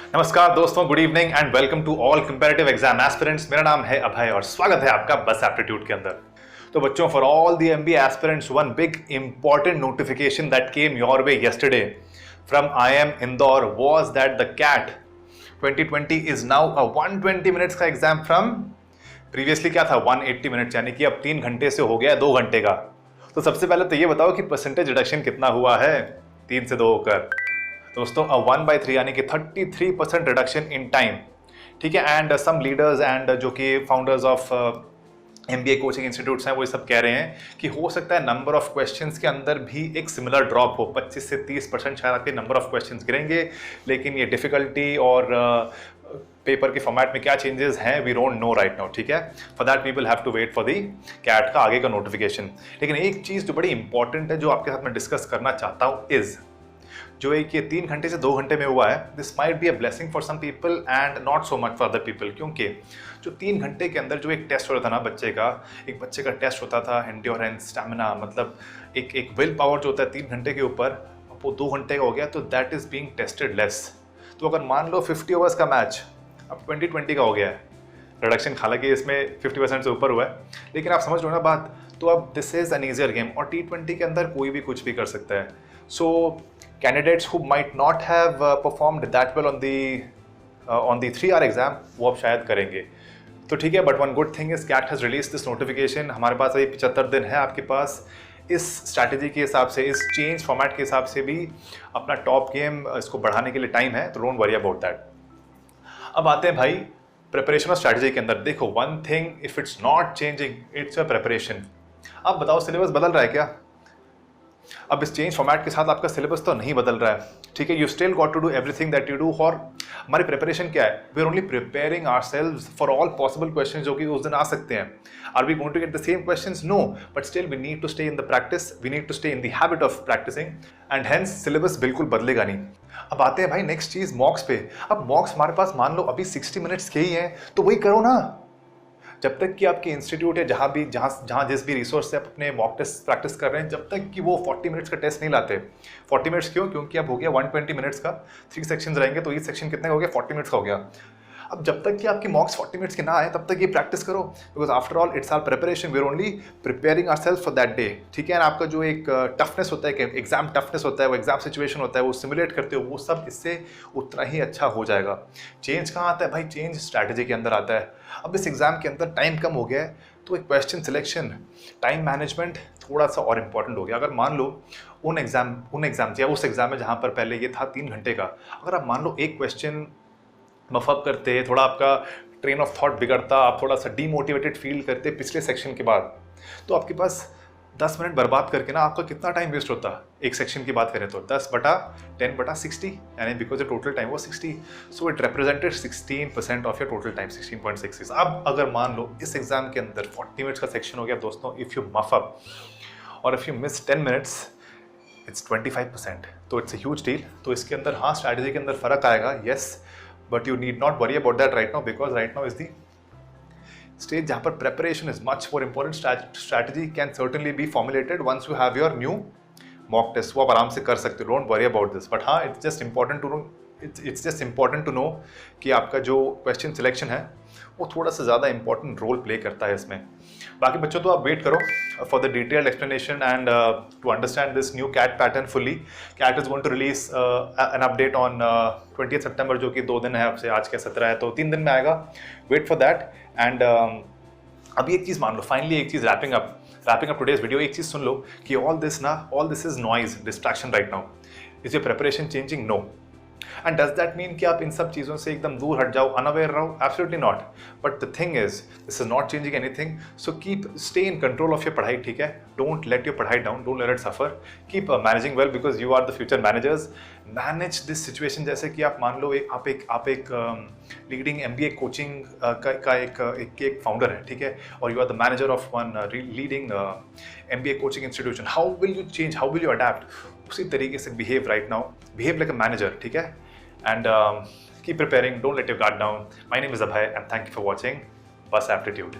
नमस्कार दोस्तों, good evening and welcome to all comparative exam aspirants. मेरा नाम है अभय और स्वागत है आपका बस एप्टीट्यूड के अंदर। तो बच्चों, for all the MBA aspirants, one big important notification that came your way yesterday from IIM Indore was that the CAT 2020 is now a 120 minutes का एग्जाम फ्रॉम प्रीवियसली क्या था 180 मिनट्स, यानी कि अब 3 घंटे से हो गया 2 घंटे का। तो सबसे पहले तो ये बताओ कि परसेंटेज रिडक्शन कितना हुआ है 3 से 2 होकर। दोस्तों 1/3 यानी कि 33% रिडक्शन इन टाइम, ठीक है। एंड सम लीडर्स एंड जो कि founders of MBA coaching institutes हैं वो सब कह रहे हैं कि हो सकता है नंबर ऑफ क्वेश्चंस के अंदर भी एक सिमिलर ड्रॉप हो, 25 से 30% शायद आपके नंबर ऑफ क्वेश्चंस गिरेंगे। लेकिन ये डिफिकल्टी और पेपर के फॉर्मेट में क्या चेंजेस हैं we don't know right now, ठीक है। For that we will have to wait for the CAT का आगे का नोटिफिकेशन। लेकिन एक चीज़ जो बड़ी इंपॉर्टेंट है जो आपके साथ मैं डिस्कस करना चाहता हूँ इज़ जो एक ये 3 घंटे से 2 घंटे में हुआ है, this might be a blessing for some people and not so much for other people. क्योंकि जो 3 घंटे के अंदर जो एक टेस्ट होता था ना एक बच्चे का टेस्ट होता था एंड्योरेंस, स्टैमिना, मतलब एक विल पावर जो होता है 3 घंटे के ऊपर, अब वो 2 घंटे का हो गया, तो that is being tested less. तो अगर मान लो 50 ओवर्स का मैच अब 20 का हो गया है, रिडक्शन हालांकि इसमें 50% से ऊपर हुआ है, लेकिन आप समझ लो ना बात। तो अब this is an easier game और T20 के अंदर कोई भी कुछ भी कर सकता है। सो candidates who might not have performed that well on the 3 hour exam वो अब शायद करेंगे। तो ठीक है, but one good thing is CAT has released this notification। हमारे पास अभी 75 दिन है आपके पास इस स्ट्रैटेजी के हिसाब से, इस चेंज फॉर्मेट के हिसाब से भी अपना टॉप गेम इसको बढ़ाने के लिए टाइम है, तो डोंट वरी अबाउट दैट। अब आते हैं भाई प्रिपरेशन और स्ट्रैटेजी के अंदर। देखो, one thing if it's not changing it's your preparation. अब बताओ सिलेबस बदल रहा है क्या? अब इस चेंज फॉर्मेट के साथ आपका सिलेबस तो नहीं बदल रहा है, ठीक है। You still got to do everything that you do. और हमारी प्रिपरेशन क्या है? We are only preparing ourselves for all possible questions जो कि उस दिन आ सकते हैं। Are we going to get the same questions? No, but still we need to stay in the practice, we need to stay in the habit of practising and hence syllabus बिल्कुल बदलेगा नहीं। अब आते हैं भाई नेक्स्ट चीज, मॉक्स पे। अब मॉक्स हमारे पास मान लो अभी 60 मिनट्स के ही हैं, तो वही करो ना। जब तक कि आपकी इंस्टीट्यूट है, जहाँ जिस भी रिसोर्स से आप अपने मॉक टेस्ट प्रैक्टिस कर रहे हैं, जब तक कि वो 40 मिनट्स का टेस्ट नहीं लाते। 40 मिनट्स क्यों? क्योंकि अब हो गया 120 मिनट्स का, 3 सेक्शंस रहेंगे, तो ईच सेक्शन कितने का हो गया? 40 मिनट्स का हो गया। अब जब तक कि आपकी मॉक्स 40 मिनट्स के ना आए तब तक ये प्रैक्टिस करो, because after all it's our preparation, we are only preparing ourselves for that day, ठीक है। आपका जो एक टफनेस होता है, कि एग्जाम टफनेस होता है, वो एग्जाम सिचुएशन होता है, वो सिमुलेट करते हो, वो सब इससे उतना ही अच्छा हो जाएगा। चेंज कहाँ आता है भाई? चेंज स्ट्रैटेजी के अंदर आता है। अब इस एग्जाम के अंदर टाइम कम हो गया है, तो एक क्वेश्चन सिलेक्शन, टाइम मैनेजमेंट थोड़ा सा और इम्पॉर्टेंट हो गया। अगर मान लो उन एग्जाम या उस एग्जाम में जहाँ पर पहले ये था 3 घंटे का, अगर आप मान लो एक क्वेश्चन मफअप करते, थोड़ा आपका ट्रेन ऑफ थॉट बिगड़ता, आप थोड़ा सा डीमोटिवेटेड फील करते पिछले सेक्शन के बाद, तो आपके पास 10 मिनट बर्बाद करके ना आपका कितना टाइम वेस्ट होता। एक सेक्शन की बात करें तो 10/10/60, यानी बिकॉज द टोटल टाइम वो 60, so it represented 16% of your total time, 16.66। अब अगर मान लो इस एग्जाम के अंदर 40 मिनट्स का सेक्शन हो गया दोस्तों, इफ़ यू मफ अप और if you miss 10 minutes it's 25%, तो इट्स अ ह्यूज डील। तो इसके अंदर हाँ स्ट्रैटेजी के अंदर फ़र्क आएगा, yes, but you need not worry about that right now, because right now is the stage जहाँ पर preparation is much more important. Strategy can certainly be formulated once you have your new mock test, वो आप आराम से कर सकते हो, don't worry about this। but हाँ, it's just important to know कि आपका जो question selection है वो थोड़ा सा ज़्यादा इंपॉर्टेंट रोल प्ले करता है इसमें। बाकी बच्चों तो आप वेट करो for the detailed explanation and to understand this new CAT pattern fully. CAT is going to release an update on 20 September, जो कि 2 दिन है आपसे, आज के 17 है, तो 3 दिन में आएगा। Wait for that. एंड अभी एक चीज़ मान लो, फाइनली एक चीज़ रैपिंग अप टुडेज वीडियो, एक चीज़ सुन लो कि all this is noise, distraction right now. Is your preparation changing? No. And does that mean कि आप इन सब चीज़ों से एकदम दूर हट जाओ, अनअवेयर रहो? Absolutely not. But the thing is this is not changing anything, so stay in control of your पढ़ाई, ठीक है। डोंट लेट योर पढ़ाई down, don't let it suffer, keep managing well, because you are the future managers. Manage this situation जैसे कि आप मान लो आप एक लीडिंग एमबीए कोचिंग का एक फाउंडर है, ठीक है, और you are the manager of one leading MBA coaching institution. How will you change, how will you adapt? उसी तरीके से behave right now, behave like a manager, ठीक है। And keep preparing, don't let your guard down. My name is Abhay and thank you for watching Bus Aptitude.